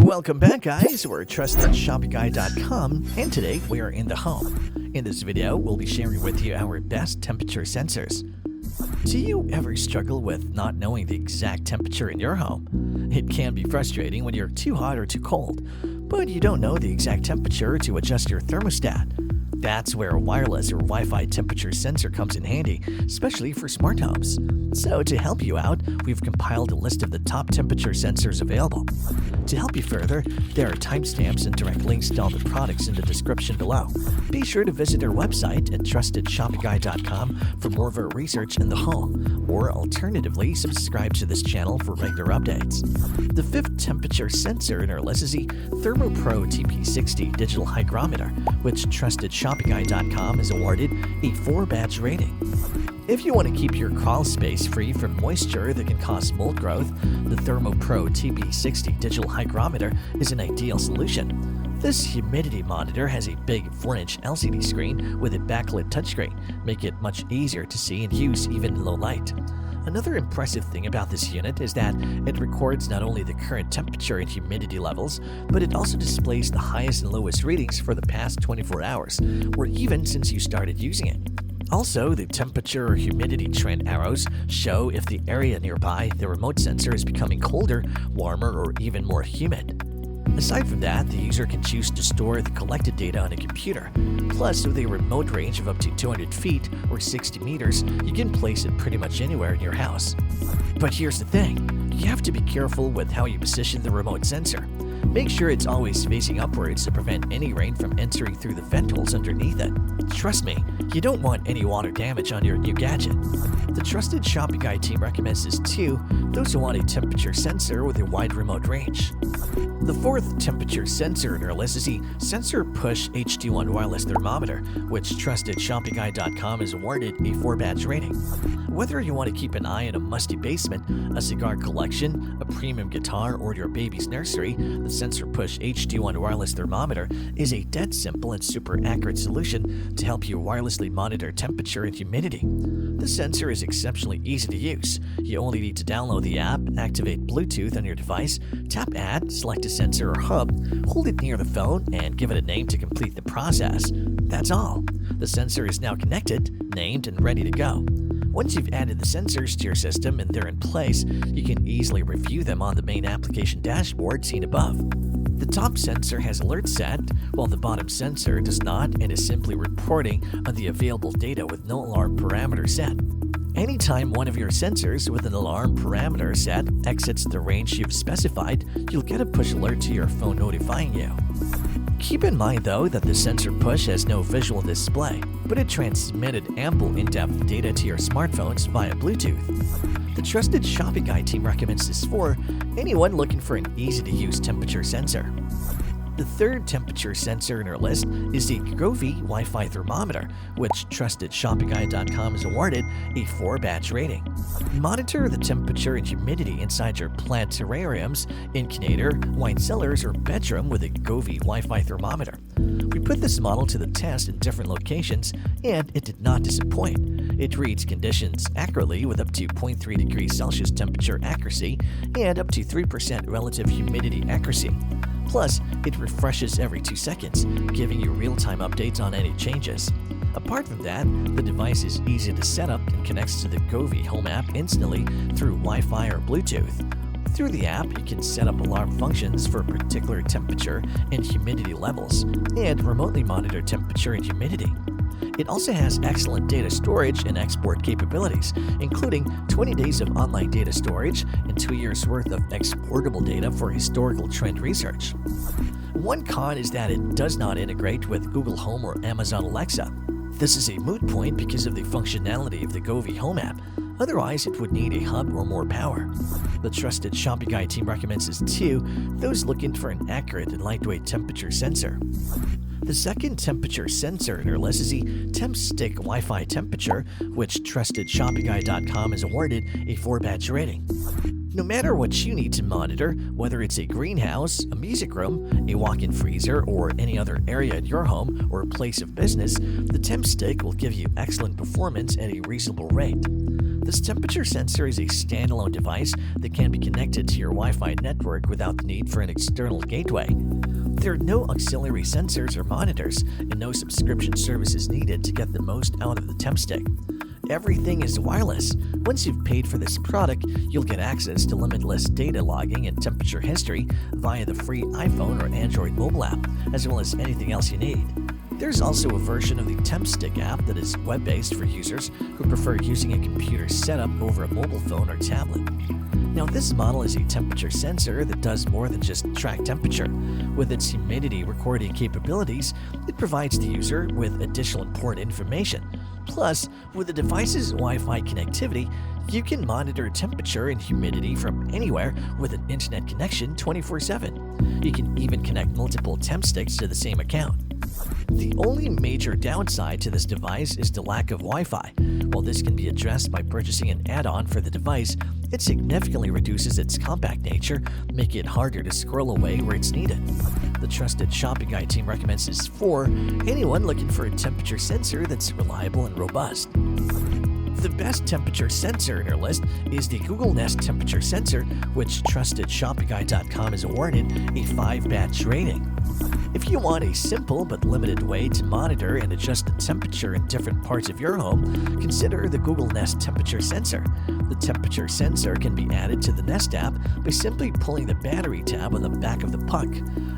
Welcome back, guys. We're trustedshopguy.com, and today we are in the home. In this video, we'll be sharing with you our best temperature sensors. Do you ever struggle with not knowing the exact temperature in your home? It can be frustrating when you're too hot or too cold, but you don't know the exact temperature to adjust your thermostat. That's where a wireless or Wi-Fi temperature sensor comes in handy, especially for smart homes. So to help you out, we've compiled a list of the top temperature sensors available. To help you further, there are timestamps and direct links to all the products in the description below. Be sure to visit our website at trustedshopguy.com for more of our research in the home, or alternatively, subscribe to this channel for regular updates. The fifth temperature sensor in our list is the ThermoPro TP60 digital hygrometer, which trustedshopguy.com has awarded a 4-badge rating. If you want to keep your crawl space free from moisture that can cause mold growth, the ThermoPro TP60 digital hygrometer is an ideal solution. This humidity monitor has a big 4-inch LCD screen with a backlit touchscreen, making it much easier to see and use even in low light. Another impressive thing about this unit is that it records not only the current temperature and humidity levels, but it also displays the highest and lowest readings for the past 24 hours, or even since you started using it. Also, the temperature or humidity trend arrows show if the area nearby the remote sensor is becoming colder, warmer, or even more humid. Aside from that, the user can choose to store the collected data on a computer. Plus, with a remote range of up to 200 feet or 60 meters, you can place it pretty much anywhere in your house. But here's the thing, you have to be careful with how you position the remote sensor. Make sure it's always facing upwards to prevent any rain from entering through the vent holes underneath it. Trust me, you don't want any water damage on your new gadget. The Trusted Shopping Guide team recommends this to those who want a temperature sensor with a wide remote range. The fourth temperature sensor in our list is the SensorPush HD1 wireless thermometer, which TrustedShoppingGuide.com has awarded a 4-badge rating. Whether you want to keep an eye on a musty basement, a cigar collection, a premium guitar, or your baby's nursery, the SensorPush HD1 wireless thermometer is a dead simple and super accurate solution to help you wirelessly monitor temperature and humidity. The sensor is exceptionally easy to use. You only need to download the app, activate Bluetooth on your device, tap Add, select a sensor or hub, hold it near the phone, and give it a name to complete the process. That's all. The sensor is now connected, named, and ready to go. Once you've added the sensors to your system and they're in place, you can easily review them on the main application dashboard seen above. The top sensor has alerts set, while the bottom sensor does not and is simply reporting on the available data with no alarm parameter set. Anytime one of your sensors with an alarm parameter set exits the range you've specified, you'll get a push alert to your phone notifying you. Keep in mind though that the SensorPush has no visual display, but it transmitted ample in-depth data to your smartphones via Bluetooth. The Trusted Shopping Guide team recommends this for anyone looking for an easy-to-use temperature sensor. The third temperature sensor in our list is the Govee Wi-Fi thermometer, which TrustedShoppingGuide.com has awarded a 4-badge rating. Monitor the temperature and humidity inside your plant terrariums, incubator, wine cellars, or bedroom with a Govee Wi-Fi thermometer. We put this model to the test in different locations, and it did not disappoint. It reads conditions accurately with up to 0.3 degrees Celsius temperature accuracy and up to 3% relative humidity accuracy. Plus, it refreshes every 2 seconds, giving you real-time updates on any changes. Apart from that, the device is easy to set up and connects to the Govee Home app instantly through Wi-Fi or Bluetooth. Through the app, you can set up alarm functions for particular temperature and humidity levels, and remotely monitor temperature and humidity. It also has excellent data storage and export capabilities, including 20 days of online data storage and 2 years' worth of exportable data for historical trend research. One con is that it does not integrate with Google Home or Amazon Alexa. This is a moot point because of the functionality of the Govee Home app. Otherwise, it would need a hub or more power. The Trusted Shopping Guide team recommends this to those looking for an accurate and lightweight temperature sensor. The second temperature sensor in our list is the Temp Stick Wi-Fi temperature, which TrustedShoppingGuide.com has awarded a 4-badge rating. No matter what you need to monitor, whether it's a greenhouse, a music room, a walk-in freezer, or any other area in your home or place of business, the Temp Stick will give you excellent performance at a reasonable rate. This temperature sensor is a standalone device that can be connected to your Wi-Fi network without the need for an external gateway. There are no auxiliary sensors or monitors, and no subscription service is needed to get the most out of the temp stick. Everything is wireless. Once you've paid for this product, you'll get access to limitless data logging and temperature history via the free iPhone or Android mobile app, as well as anything else you need. There's also a version of the Temp Stick app that is web-based for users who prefer using a computer setup over a mobile phone or tablet. Now, this model is a temperature sensor that does more than just track temperature. With its humidity recording capabilities, it provides the user with additional important information. Plus, with the device's Wi-Fi connectivity, you can monitor temperature and humidity from anywhere with an internet connection 24/7. You can even connect multiple temp sticks to the same account. The only major downside to this device is the lack of Wi-Fi. While this can be addressed by purchasing an add-on for the device, it significantly reduces its compact nature, making it harder to scroll away where it's needed. The trusted shopping guide team recommends this for anyone looking for a temperature sensor that's reliable and robust. The best temperature sensor in our list is the Google Nest temperature sensor, which TrustedShoppingGuide.com has awarded a 5-batch rating. If you want a simple but limited way to monitor and adjust the temperature in different parts of your home, consider the Google Nest temperature sensor. The temperature sensor can be added to the Nest app by simply pulling the battery tab on the back of the puck.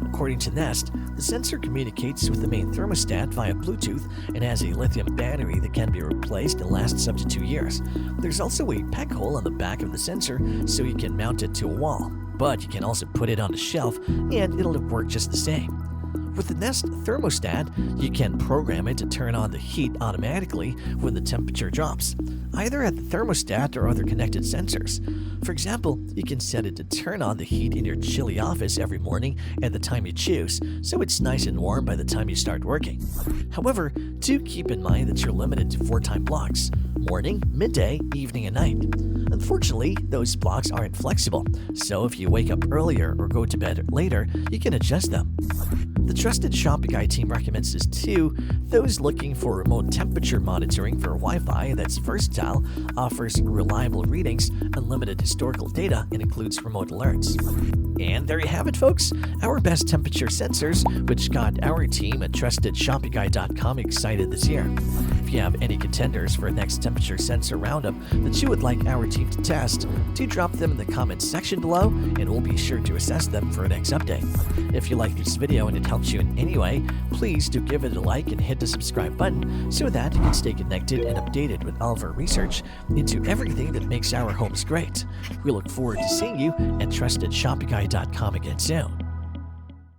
According to Nest, the sensor communicates with the main thermostat via Bluetooth and has a lithium battery that can be replaced and lasts up to 2 years. There's also a peg hole on the back of the sensor so you can mount it to a wall, but you can also put it on a shelf and it'll work just the same. With the Nest thermostat, you can program it to turn on the heat automatically when the temperature drops, either at the thermostat or other connected sensors. For example, you can set it to turn on the heat in your chilly office every morning at the time you choose, so it's nice and warm by the time you start working. However, do keep in mind that you're limited to 4 time blocks: morning, midday, evening, and night. Unfortunately, those blocks aren't flexible, so if you wake up earlier or go to bed later, you can adjust them. The Trusted Shopping Guide team recommends this to those looking for remote temperature monitoring for Wi-Fi that's versatile, offers reliable readings, unlimited historical data, and includes remote alerts. And there you have it, folks, our best temperature sensors, which got our team at TrustedShoppingGuide.com excited this year. If you have any contenders for a next temperature sensor roundup that you would like our team to test, do drop them in the comments section below, and we'll be sure to assess them for a next update. If you like this video and it helps you in any way, please do give it a like and hit the subscribe button so that you can stay connected and updated with all of our research into everything that makes our homes great. We look forward to seeing you at TrustedShoppingGuide.com again soon.